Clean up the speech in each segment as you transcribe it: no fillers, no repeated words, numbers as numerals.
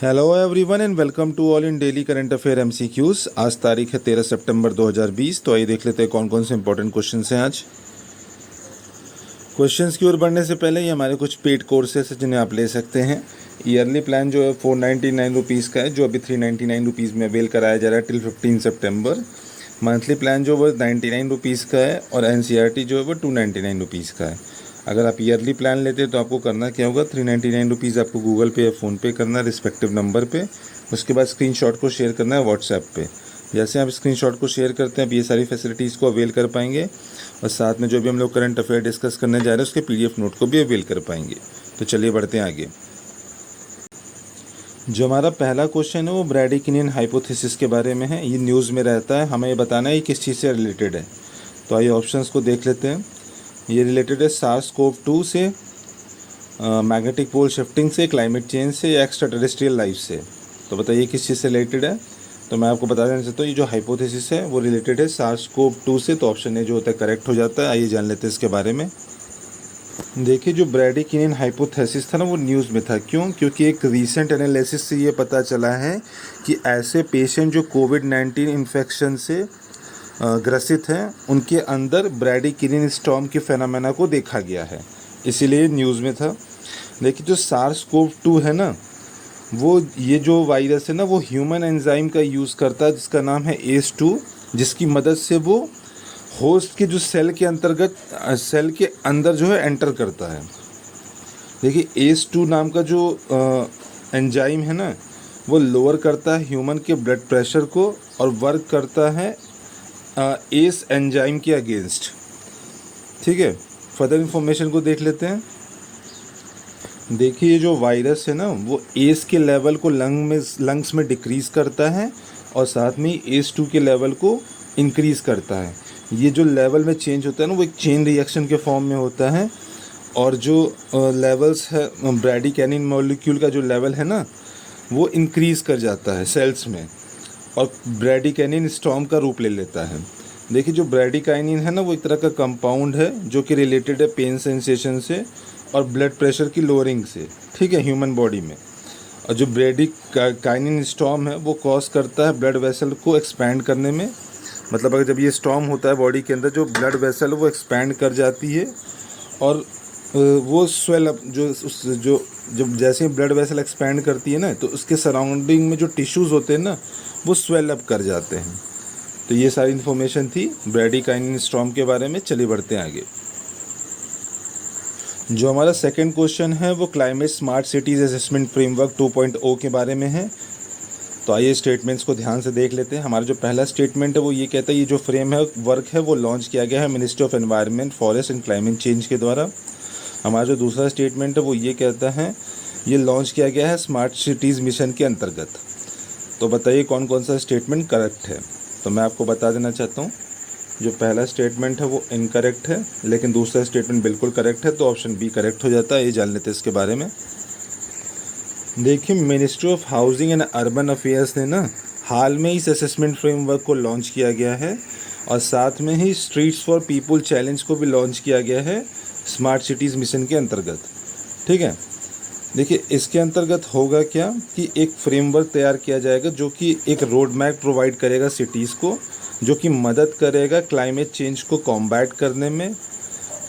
Hello everyone and welcome to all in daily current affair MCQs. आज तारीख है 13 सितंबर 2020। तो आइए देख लेते हैं कौन कौन से इंपॉर्टेंट क्वेश्चंस हैं आज। क्वेश्चंस की ओर बढ़ने से पहले ये हमारे कुछ पेड कोर्सेस हैं जिन्हें आप ले सकते हैं। ईयरली प्लान जो है 499 रुपीज़ का है, जो अभी 399 रुपीज़ में अवेल कराया जा रहा है टिल 15 सितंबर। मंथली प्लान जो वो 99 रुपीज़ का है और एनसीईआरटी जो है वो 299 रुपीज़ का है। अगर आप ईयरली प्लान लेते हैं तो आपको करना क्या होगा, 399 रुपीज़ आपको गूगल पे या फ़ोनपे करना है रिस्पेक्टिव नंबर पे। उसके बाद स्क्रीनशॉट को शेयर करना है व्हाट्सएप पे। जैसे आप स्क्रीनशॉट को शेयर करते हैं आप ये सारी फैसिलिटीज़ को अवेल कर पाएंगे और साथ में जो भी हम लोग करंट अफेयर डिस्कस करने जा रहे हैं उसके पीडीएफ नोट को भी अवेल कर पाएंगे। तो चलिए बढ़ते हैं आगे। जो हमारा पहला क्वेश्चन है वो ब्रैडीकिनियन हाइपोथेसिस के बारे में है। ये न्यूज़ में रहता है, हमें ये बताना है ये किस चीज़ से रिलेटेड है। तो आइए ऑप्शंस को देख लेते हैं। ये रिलेटेड है SARS-CoV-2 से, मैग्नेटिक पोल शिफ्टिंग से, क्लाइमेट चेंज से या एक्स्ट्रा टेरेस्ट्रियल लाइफ से। तो बताइए किस चीज़ से रिलेटेड है। तो मैं आपको बता देना चाहता हूँ ये जो हाइपोथेसिस है वो रिलेटेड है SARS-CoV-2 से। तो ऑप्शन ए जो होता है करेक्ट हो जाता है। आइए जान लेते हैं इसके बारे में। देखिए जो ब्रैडीकिनियन हाइपोथेसिस था ना वो न्यूज़ में था। क्यों? क्योंकि एक रीसेंट एनालिसिस से ये पता चला है कि ऐसे पेशेंट जो कोविड-19 इन्फेक्शन से ग्रसित हैं उनके अंदर ब्रैडीकिनियन स्टॉर्म के फेनोमेना को देखा गया है, इसीलिए न्यूज़ में था। देखिए जो SARS-CoV-2 है ना, वो ये जो वायरस है ना वो ह्यूमन एंजाइम का यूज़ करता है जिसका नाम है ACE2, जिसकी मदद से वो होस्ट के जो सेल के अंतर्गत सेल के अंदर जो है एंटर करता है। देखिए ACE2 नाम का जो एंजाइम है ना वो लोअर करता है ह्यूमन के ब्लड प्रेशर को और वर्क करता है एस एंजाइम के अगेंस्ट। ठीक है, फर्दर इन्फॉर्मेशन को देख लेते हैं। देखिए ये जो वायरस है ना वो एस के लेवल को लंग्स में डिक्रीज़ करता है और साथ में ACE2 के लेवल को इंक्रीज़ करता है। ये जो लेवल में चेंज होता है ना वो एक चेन रिएक्शन के फॉर्म में होता है और जो लेवल्स है ब्रैडीकिनियन मॉलिक्यूल का जो लेवल है ना वो इंक्रीज़ कर जाता है सेल्स में और ब्रैडीकिनियन स्टॉर्म का रूप ले लेता है। देखिए जो ब्रैडीकिनियन है ना वो एक तरह का कंपाउंड है जो कि रिलेटेड है पेन सेंसेशन से और ब्लड प्रेशर की लोअरिंग से, ठीक है, ह्यूमन बॉडी में। और जो ब्रैडीकिनियन स्टॉर्म है वो कॉज करता है ब्लड वेसल को एक्सपैंड करने में। मतलब अगर जब ये स्टॉर्म होता है बॉडी के अंदर जो ब्लड वेसल वो एक्सपैंड कर जाती है और वो स्वेल अप जो जब जैसे ही ब्लड वेसल एक्सपैंड करती है ना तो उसके सराउंडिंग में जो टिश्यूज़ होते हैं ना वो स्वेल अप कर जाते हैं। तो ये सारी इन्फॉर्मेशन थी ब्रैडीकिनियन स्टॉर्म के बारे में। चलिए बढ़ते हैं आगे। जो हमारा सेकंड क्वेश्चन है वो climate smart cities assessment framework 2.0 के बारे में है। तो आइए स्टेटमेंट्स को ध्यान से देख लेते हैं। हमारा जो पहला स्टेटमेंट है वो ये कहता है ये जो फ्रेम है वर्क है वो लॉन्च किया गया है ministry of environment, forest and climate change के द्वारा। हमारा जो दूसरा स्टेटमेंट है वो ये कहता है ये लॉन्च किया गया है स्मार्ट सिटीज़ मिशन के अंतर्गत। तो बताइए कौन कौन सा स्टेटमेंट करेक्ट है। तो मैं आपको बता देना चाहता हूँ जो पहला स्टेटमेंट है वो इनकरेक्ट है लेकिन दूसरा स्टेटमेंट बिल्कुल करेक्ट है, तो ऑप्शन बी करेक्ट हो जाता है। ये जान लेते हैं इसके बारे में। देखिए ministry of housing and urban affairs ने ना हाल में इस असेसमेंट फ्रेमवर्क को लॉन्च किया गया है और साथ में ही स्ट्रीट्स फॉर पीपल चैलेंज को भी लॉन्च किया गया है स्मार्ट सिटीज़ मिशन के अंतर्गत। ठीक है, देखिए इसके अंतर्गत होगा क्या कि एक फ्रेमवर्क तैयार किया जाएगा जो कि एक रोड मैप प्रोवाइड करेगा सिटीज़ को, जो कि मदद करेगा क्लाइमेट चेंज को कॉम्बैट करने में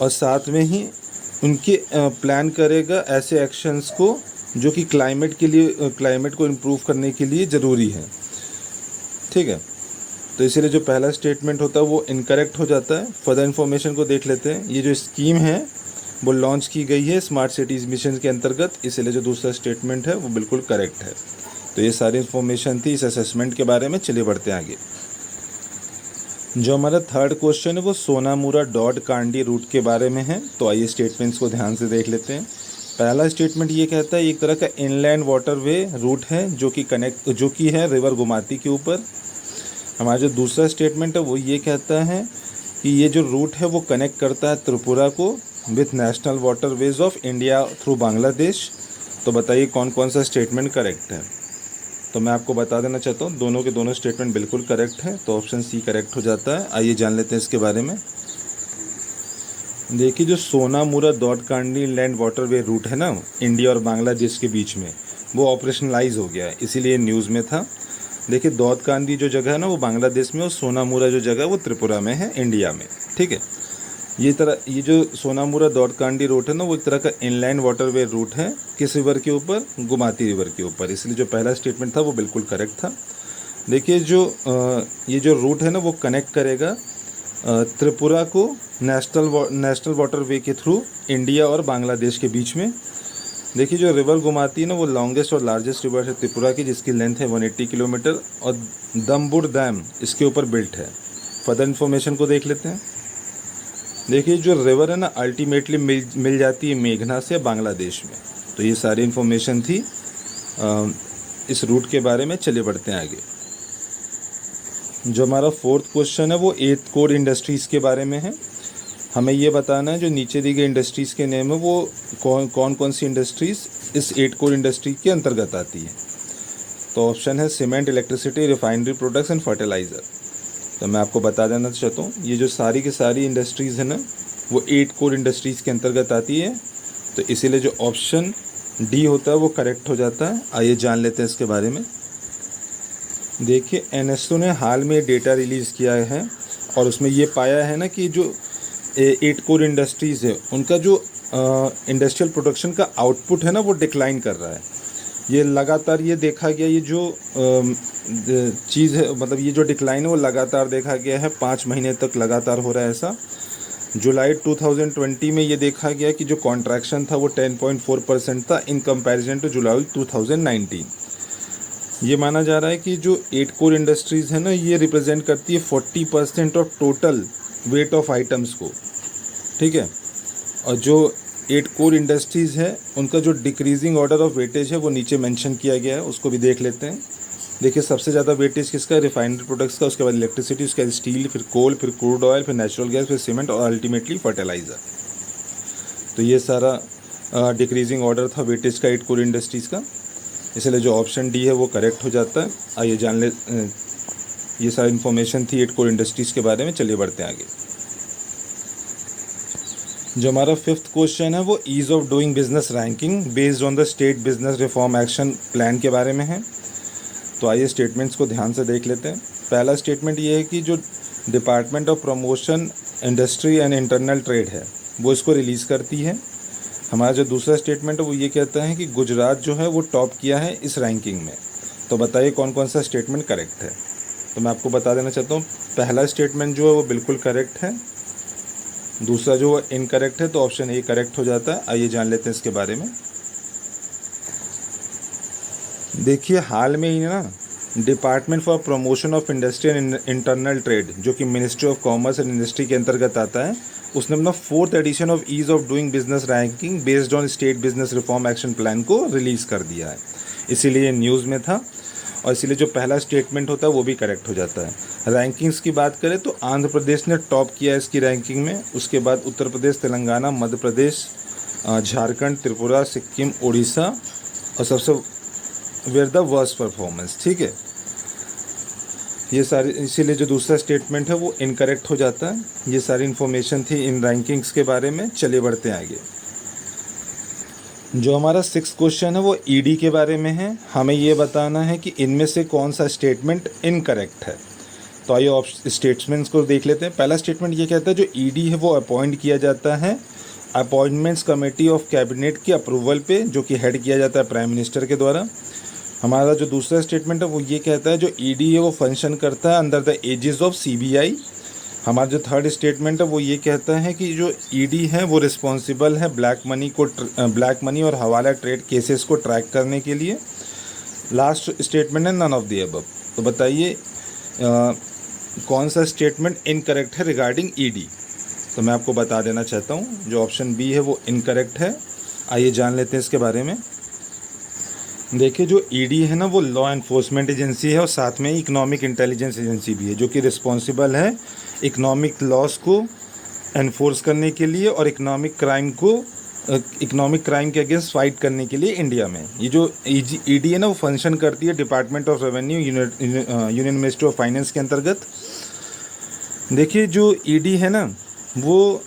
और साथ में ही उनके प्लान करेगा ऐसे एक्शंस को जो कि क्लाइमेट के लिए क्लाइमेट को इम्प्रूव करने के लिए ज़रूरी है। ठीक है, तो इसीलिए जो पहला स्टेटमेंट होता है वो इनकरेक्ट हो जाता है। फर्दर इन्फॉर्मेशन को देख लेते हैं। ये जो स्कीम है वो लॉन्च की गई है स्मार्ट सिटीज़ मिशन के अंतर्गत, इसीलिए जो दूसरा स्टेटमेंट है वो बिल्कुल करेक्ट है। तो ये सारी इन्फॉर्मेशन थी इस असेसमेंट के बारे में। चलिए बढ़ते हैं आगे। जो हमारा थर्ड क्वेश्चन है वो सोनामुरा डॉट कांडी रूट के बारे में है। तो आइए स्टेटमेंट्स को ध्यान से देख लेते हैं। पहला स्टेटमेंट ये कहता है एक तरह का इनलैंड वाटरवे रूट है जो कि है रिवर गोमती के ऊपर। हमारा जो दूसरा स्टेटमेंट है वो ये कहता है कि ये जो रूट है वो कनेक्ट करता है त्रिपुरा को with national waterways of India through Bangladesh. तो बताइए कौन कौन सा स्टेटमेंट करेक्ट है। तो मैं आपको बता देना चाहता हूँ दोनों के दोनों स्टेटमेंट बिल्कुल करेक्ट है, तो ऑप्शन सी करेक्ट हो जाता है। आइए जान लेते हैं इसके बारे में। देखिए जो सोनामुरा दौदकांडी लैंड वाटरवे रूट है ना इंडिया और बांग्लादेश के बीच में, वो ऑपरेशनलाइज हो गया है, इसीलिए न्यूज़ में था। देखिए दौदकांडी जो जगह है ना वो बांग्लादेश में, और सोनामुरा जो जगह है वो त्रिपुरा में है, इंडिया में। ठीक है, ये जो सोनामुरा दौदकांडी रूट है ना वो एक तरह का इनलैंड वाटरवे रूट है। किस रिवर के ऊपर? गोमती रिवर के ऊपर, इसलिए जो पहला स्टेटमेंट था वो बिल्कुल करेक्ट था। देखिए ये जो रूट है ना वो कनेक्ट करेगा त्रिपुरा को नेशनल वाटरवे के थ्रू इंडिया और बांग्लादेश के बीच में। देखिए जो रिवर गोमती है ना वो लॉन्गेस्ट और लार्जेस्ट रिवर है त्रिपुरा की, जिसकी लेंथ है 180 किलोमीटर, और दमबुर डैम इसके ऊपर बिल्ट है। फर्दर इन्फॉर्मेशन को देख लेते हैं। देखिए जो रिवर है ना अल्टीमेटली मिल जाती है मेघना से बांग्लादेश में। तो ये सारी इन्फॉर्मेशन थी इस रूट के बारे में। चलिए बढ़ते हैं आगे। जो हमारा फोर्थ क्वेश्चन है वो 8th कोर इंडस्ट्रीज़ के बारे में है। हमें ये बताना है जो नीचे दी गई इंडस्ट्रीज़ के नेम है वो कौन कौन सी इंडस्ट्रीज़ इस 8 कोर इंडस्ट्री के अंतर्गत आती है। तो ऑप्शन है cement, electricity, refinery products and fertiliser. तो मैं आपको बता देना चाहता हूँ ये जो सारी की सारी इंडस्ट्रीज़ है ना वो 8 कोर इंडस्ट्रीज़ के अंतर्गत आती है। तो इसीलिए जो ऑप्शन डी होता है वो करेक्ट हो जाता है। आइए जान लेते हैं इसके बारे में। देखिए एनएसओ ने हाल में डेटा रिलीज़ किया है और उसमें ये पाया है ना कि जो 8 कोर इंडस्ट्रीज़ है उनका जो इंडस्ट्रियल प्रोडक्शन का आउटपुट है ना वो डिक्लाइन कर रहा है। ये लगातार ये देखा गया, ये जो चीज़ है मतलब ये जो डिक्लाइन है वो लगातार देखा गया है, 5 महीने तक लगातार हो रहा है ऐसा। जुलाई 2020 में ये देखा गया कि जो कॉन्ट्रैक्शन था वो 10.4% था इन कंपैरिजन टू जुलाई 2019। ये माना जा रहा है कि जो 8 कोर इंडस्ट्रीज़ है ना ये रिप्रेजेंट करती है 40% of total weight of items को। ठीक है, और जो 8 कोर इंडस्ट्रीज़ है उनका जो डिक्रीजिंग ऑर्डर ऑफ वेटेज है वो नीचे मेंशन किया गया है, उसको भी देख लेते हैं। देखिए सबसे ज़्यादा वेटेज किसका है? रिफाइनरी प्रोडक्ट्स का, उसके बाद इलेक्ट्रिसिटी, उसके बाद स्टील, फिर कोल, फिर क्रूड ऑयल, फिर नेचुरल गैस, फिर सीमेंट और अल्टीमेटली फर्टिलाइज़र। तो ये सारा डिक्रीजिंग ऑर्डर था वेटेज का 8 कोर इंडस्ट्रीज़ का, इसलिए जो ऑप्शन डी है वो करेक्ट हो जाता है। आइए जान ले ये सारी इन्फॉर्मेशन थी 8 कोर इंडस्ट्रीज़ के बारे में। चलिए बढ़ते हैं आगे। जो हमारा 5th क्वेश्चन है वो ease of doing business ranking based on the state business reform action plan के बारे में है। तो आइए स्टेटमेंट्स को ध्यान से देख लेते हैं। पहला स्टेटमेंट ये है कि जो department of promotion industry and internal trade है वो इसको रिलीज़ करती है। हमारा जो दूसरा स्टेटमेंट है वो ये कहता है कि गुजरात जो है वो टॉप किया है इस रैंकिंग में। तो बताइए कौन कौन सा स्टेटमेंट करेक्ट है। तो मैं आपको बता देना चाहता हूँ पहला स्टेटमेंट जो है वो बिल्कुल करेक्ट है, दूसरा जो है इनकरेक्ट है, तो ऑप्शन ए करेक्ट हो जाता है। आइए जान लेते हैं इसके बारे में। देखिए हाल में ही ना department for promotion of industry and internal trade जो कि ministry of commerce and industry के अंतर्गत आता है, उसने अपना 4th edition of ease of doing business ranking based on state business reform action plan को रिलीज़ कर दिया है। इसीलिए न्यूज़ में था और इसीलिए जो पहला स्टेटमेंट होता है वो भी करेक्ट हो जाता है। रैंकिंग्स की बात करें तो आंध्र प्रदेश ने टॉप किया है इसकी रैंकिंग में, उसके बाद उत्तर प्रदेश, तेलंगाना, मध्य प्रदेश, झारखंड, त्रिपुरा, सिक्किम, उड़ीसा और सबसे वेयर द वर्स्ट परफॉर्मेंस। ठीक है, ये सारी, इसीलिए जो दूसरा स्टेटमेंट है वो इनकरेक्ट हो जाता है। ये सारी इन्फॉर्मेशन थी इन रैंकिंग्स के बारे में। चलिए बढ़ते हैं आगे। जो हमारा 6th क्वेश्चन है वो ईडी के बारे में है। हमें ये बताना है कि इनमें से कौन सा स्टेटमेंट इनकरेक्ट है। तो आइए स्टेटमेंट्स को देख लेते हैं। पहला स्टेटमेंट ये कहता है जो ईडी है वो अपॉइंट किया जाता है अपॉइंटमेंट्स कमेटी ऑफ कैबिनेट के अप्रूवल पे, जो कि हेड किया जाता है प्राइम मिनिस्टर के द्वारा। हमारा जो दूसरा स्टेटमेंट है वो ये कहता है जो ईडी है वो फंक्शन करता है under the aegis of CBI. हमारा जो थर्ड स्टेटमेंट है वो ये कहता है कि जो ईडी है वो रिस्पॉन्सिबल है ब्लैक मनी और हवाला ट्रेड केसेस को ट्रैक करने के लिए। लास्ट स्टेटमेंट है नन ऑफ द अबव। तो बताइए कौन सा स्टेटमेंट इनकरेक्ट है रिगार्डिंग ईडी। तो मैं आपको बता देना चाहता हूँ जो ऑप्शन बी है वो इनकरेक्ट है। आइए जान लेते हैं इसके बारे में। देखिए जो ईडी है ना वो लॉ एनफोर्समेंट एजेंसी है और साथ में इकोनॉमिक इंटेलिजेंस एजेंसी भी है, जो कि रिस्पॉन्सिबल है इकोनॉमिक लॉस को एनफोर्स करने के लिए और इकोनॉमिक क्राइम के अगेंस्ट फाइट करने के लिए इंडिया में। ये जो ईडी है ना वो फंक्शन करती है department of revenue union ministry of finance के अंतर्गत। देखिए जो ईडी है ना वो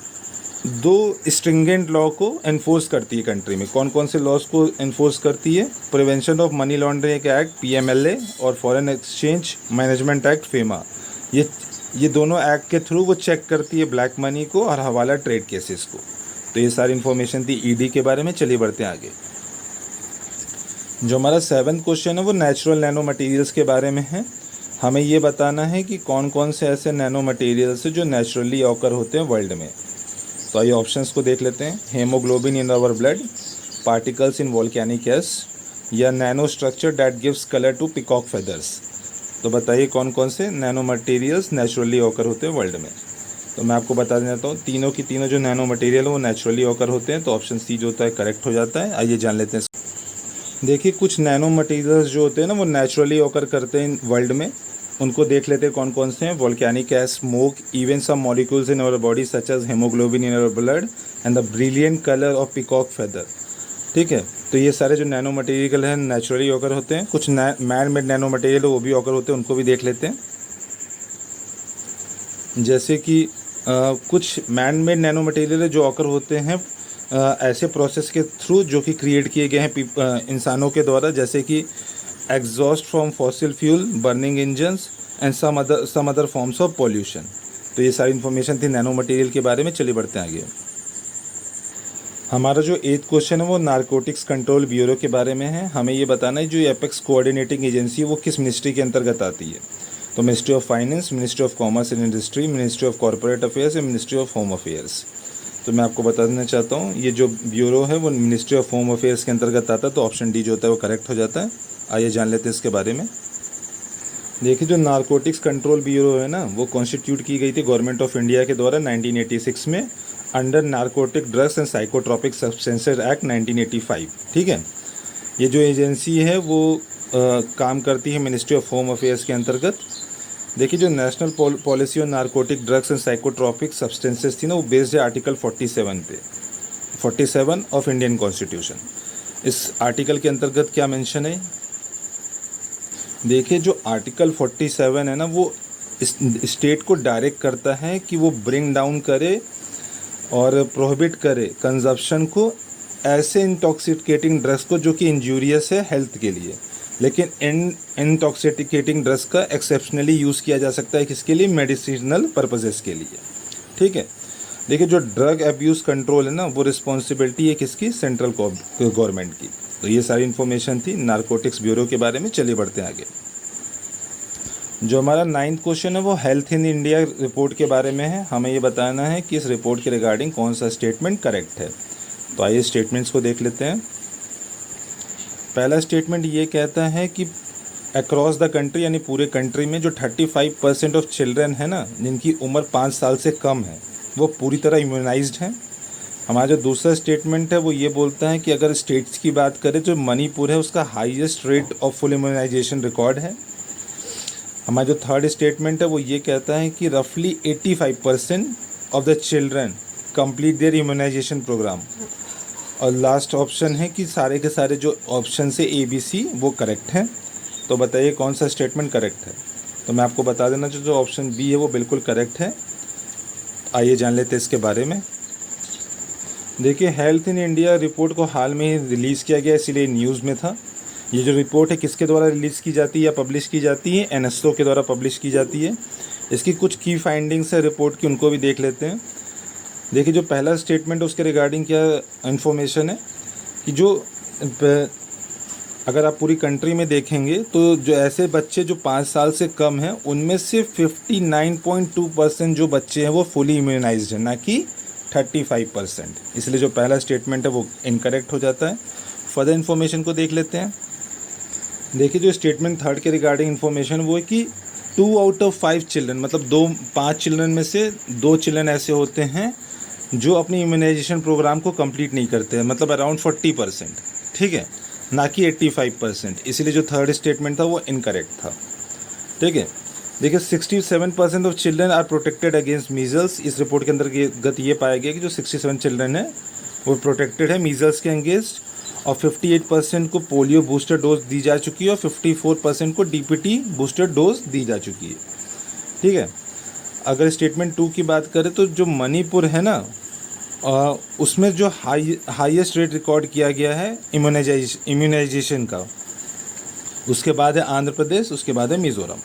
दो स्ट्रिंगेंट लॉ को एनफोर्स करती है कंट्री में। कौन कौन से लॉज को एनफोर्स करती है? Prevention of money laundering act PMLA और foreign exchange management act FEMA. ये दोनों एक्ट के थ्रू वो चेक करती है ब्लैक मनी को और हवाला ट्रेड केसेस को। तो ये सारी इन्फॉर्मेशन थी ईडी के बारे में। चलिए बढ़ते हैं आगे। जो हमारा 7th क्वेश्चन है वो नेचुरल नैनो मटेरियल्स के बारे में है। हमें ये बताना है कि कौन कौन से ऐसे नैनो मटेरियल्स हैं जो नेचुरली ऑकर होते हैं वर्ल्ड में। तो आइए ऑप्शंस को देख लेते हैं। Haemoglobin in our blood, particles in volcanic ash, या nano structure that gives colour to peacock feathers. तो बताइए कौन कौन से नैनो मटेरियल्स नेचुरली ऑकर होते हैं वर्ल्ड में। तो मैं आपको बता देता हूँ, तीनों की तीनों जो नैनो मटेरियल है वो नेचुरली ऑकर होते हैं। तो ऑप्शन सी जो होता है करेक्ट हो जाता है। आइए जान लेते हैं। देखिए कुछ नैनो मटेरियल्स जो होते हैं ना वो नेचुरली ऑकर करते हैं वर्ल्ड में। उनको देख लेते हैं कौन कौन से हैं। Volcanic ash, smoke, even some molecules in our body such as hemoglobin in our blood and the brilliant colour of peacock feather. ठीक है, तो ये सारे जो नैनो मटेरियल हैं नेचुरली ऑकर होते हैं। कुछ मैन मेड नैनो मटेरियल वो भी ऑकर होते हैं, उनको भी देख लेते हैं। जैसे कि कुछ मैन मेड नैनो मटेरियल जो ऑकर होते हैं ऐसे प्रोसेस के थ्रू जो कि क्रिएट किए गए हैं इंसानों के द्वारा, जैसे कि exhaust from fossil fuel, burning engines and some other forms of pollution. तो ये सारी इन्फॉर्मेशन थी नैनो मटेरियल के बारे में। चलिए बढ़ते हैं आगे। हमारा जो 8th क्वेश्चन है वो नारकोटिक्स कंट्रोल ब्यूरो के बारे में है। हमें ये बताना है जो एपेक्स कोऑर्डिनेटिंग एजेंसी है वो किस मिनिस्ट्री के अंतर्गत आती है। तो ministry of finance, ministry of commerce and industry, ministry of corporate affairs या मिनिस्ट्री ऑफ होम अफेयर्स। तो मैं आपको बता देना चाहता हूँ ये जो ब्यूरो है वो मिनिस्ट्री ऑफ होम अफेयर्स के अंतर्गत आता है। तो ऑप्शन डी जो होता है वो करेक्ट हो जाता है। आइए जान लेते हैं इसके बारे में। देखिए जो नारकोटिक्स कंट्रोल ब्यूरो है ना वो कॉन्स्टिट्यूट की गई थी गवर्नमेंट ऑफ इंडिया के द्वारा 1986 में under narcotic drugs and psychotropic substances act 1985। ठीक है, ये जो एजेंसी है वो काम करती है मिनिस्ट्री ऑफ होम अफेयर्स के अंतर्गत। देखिए जो national policy on narcotic drugs and psychotropic substances थी ना वो बेस्ड है आर्टिकल 47 पे, 47 ऑफ इंडियन कॉन्स्टिट्यूशन। इस आर्टिकल के अंतर्गत क्या मेंशन है? देखिए जो आर्टिकल 47 है ना वो स्टेट को डायरेक्ट करता है कि वो ब्रिंग डाउन करे और प्रोहिबिट करे कंजप्शन को ऐसे इंटॉक्सिकेटिंग ड्रग्स को जो कि इंजूरियस है हेल्थ के लिए। लेकिन इंटॉक्सिकेटिंग ड्रग्स का एक्सेप्शनली यूज़ किया जा सकता है किसके लिए? मेडिसिनल पर्पजेस के लिए। ठीक है, देखिए जो ड्रग अब्यूज़ कंट्रोल है ना वो रिस्पॉन्सिबिलिटी है किसकी? सेंट्रल गवर्नमेंट की। तो ये सारी इन्फॉर्मेशन थी नारकोटिक्स ब्यूरो के बारे में। चलिए बढ़ते हैं आगे। जो हमारा 9th क्वेश्चन है वो हेल्थ इन इंडिया रिपोर्ट के बारे में है। हमें ये बताना है कि इस रिपोर्ट के रिगार्डिंग कौन सा स्टेटमेंट करेक्ट है। तो आइए स्टेटमेंट्स को देख लेते हैं। पहला स्टेटमेंट ये कहता है कि अक्रॉस द कंट्री यानी पूरे कंट्री में जो 35% ऑफ चिल्ड्रन है ना जिनकी उम्र 5 साल से कम है वो पूरी तरह इम्यूनाइज्ड हैं। हमारा जो दूसरा स्टेटमेंट है वो ये बोलता है कि अगर स्टेट्स की बात करें तो मणिपुर है उसका highest rate of full immunization record है। हमारा जो थर्ड स्टेटमेंट है वो ये कहता है कि रफली 85% of the children complete their immunization programme. और लास्ट ऑप्शन है कि सारे के सारे जो ऑप्शन से ABC वो करेक्ट हैं। तो बताइए कौन सा स्टेटमेंट करेक्ट है। तो मैं आपको बता देना जो ऑप्शन बी है वो बिल्कुल करेक्ट है। आइए जान लेते हैं इसके बारे में। देखिए हेल्थ इन इंडिया रिपोर्ट को हाल में ही रिलीज़ किया गया, इसीलिए न्यूज़ में था। ये जो रिपोर्ट है किसके द्वारा रिलीज़ की जाती है या पब्लिश की जाती है? NSO के द्वारा पब्लिश की जाती है। इसकी कुछ की फाइंडिंग्स है रिपोर्ट की, उनको भी देख लेते हैं। देखिए जो पहला स्टेटमेंट है उसके रिगार्डिंग क्या इन्फॉर्मेशन है कि जो अगर आप पूरी कंट्री में देखेंगे तो जो ऐसे बच्चे जो 5 साल से कम हैं उनमें से 59.2% जो बच्चे हैं वो फुली इम्यूनाइज्ड हैं, ना कि 35%। इसलिए जो पहला स्टेटमेंट है वो इनकरेक्ट हो जाता है। फर्दर इन्फॉर्मेशन को देख लेते हैं। देखिए जो स्टेटमेंट थर्ड के रिगार्डिंग इन्फॉर्मेशन वो है कि 2 आउट ऑफ 5 चिल्ड्रन मतलब 5 चिल्ड्रन में से 2 चिल्ड्रन ऐसे होते हैं जो अपनी इम्यूनाइजेशन प्रोग्राम को कंप्लीट नहीं करते हैं, मतलब अराउंड 40%। ठीक है, ना कि 85%। इसलिए जो थर्ड स्टेटमेंट था वो इनकरेक्ट था। ठीक है, देखिए 67% of children are protected against measles. इस रिपोर्ट के अंतर्गत ये पाया गया कि जो 67 चिल्ड्रन है वो प्रोटेक्टेड है मीजल्स के अगेंस्ट, और 58% को पोलियो बूस्टर डोज दी जा चुकी है और 54% को DPT बूस्टर डोज दी जा चुकी है। ठीक है, अगर स्टेटमेंट 2 की बात करें तो जो मणिपुर है ना उसमें जो हाईएस्ट रेट रिकॉर्ड किया गया है इम्यूनाइजेशन का, उसके बाद है आंध्र प्रदेश, उसके बाद है मिज़ोरम।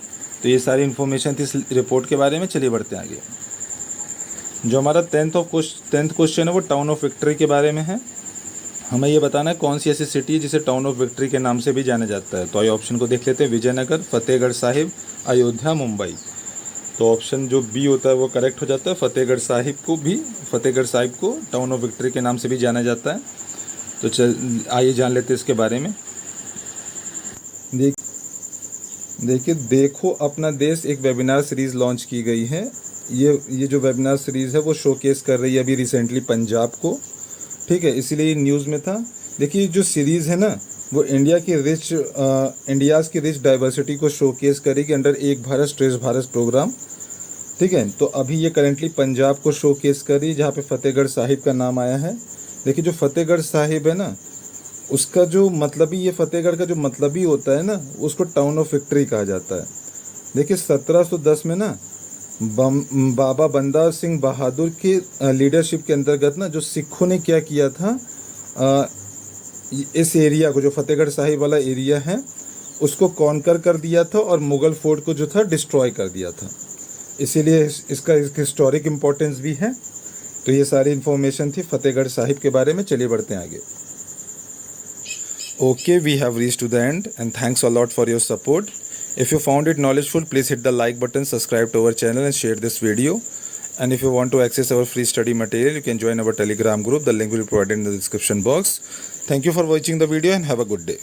तो ये सारी इन्फॉर्मेशन थी इस रिपोर्ट के बारे में। चलिए बढ़ते हैं आगे। जो हमारा 10th क्वेश्चन है वो टाउन ऑफ विक्ट्री के बारे में है। हमें ये बताना है कौन सी ऐसी सिटी है जिसे टाउन ऑफ विक्ट्री के नाम से भी जाना जाता है। तो आइए ऑप्शन को देख लेते हैं। विजयनगर, फतेहगढ़ साहिब, अयोध्या, मुंबई। तो ऑप्शन जो बी होता है वो करेक्ट हो जाता है। फतेहगढ़ साहिब को टाउन ऑफ विक्ट्री के नाम से भी जाना जाता है। तो आइए जान लेते हैं इसके बारे में। देखिए देखो अपना देश एक वेबिनार सीरीज़ लॉन्च की गई है। ये जो वेबिनार सीरीज़ है वो शोकेस कर रही है अभी रिसेंटली पंजाब को, ठीक है, इसीलिए न्यूज़ में था। देखिए जो सीरीज़ है ना वो इंडियाज़ की रिच डाइवर्सिटी को शोकेस करेगी अंडर एक भारत श्रेष्ठ भारत प्रोग्राम, ठीक है। तो अभी ये करेंटली पंजाब को शोकेस कर रही है जहाँ पे फतेहगढ़ साहिब का नाम आया है। देखिए जो फतेहगढ़ साहिब है ना उसका जो मतलब ही, ये फतेहगढ़ का जो मतलब ही होता है ना उसको टाउन ऑफ विक्ट्री कहा जाता है। देखिए 1710 में ना बाबा बंदा सिंह बहादुर के लीडरशिप के अंतर्गत ना जो सिखों ने क्या किया था, इस एरिया को, जो फतेहगढ़ साहिब वाला एरिया है, उसको कॉन्कर कर दिया था और मुग़ल फोर्ट को जो था डिस्ट्रॉय कर दिया था। इसीलिए इसका हिस्टोरिक इम्पोर्टेंस भी है। तो ये सारी इन्फॉर्मेशन थी फतेहगढ़ साहिब के बारे में। चलिए बढ़ते हैं आगे। Okay, we have reached to the end and thanks a lot for your support. If you found it knowledgeful, please hit the like button, subscribe to our channel and share this video. And if you want to access our free study material, you can join our Telegram group. The link will be provided in the description box. Thank you for watching the video and have a good day.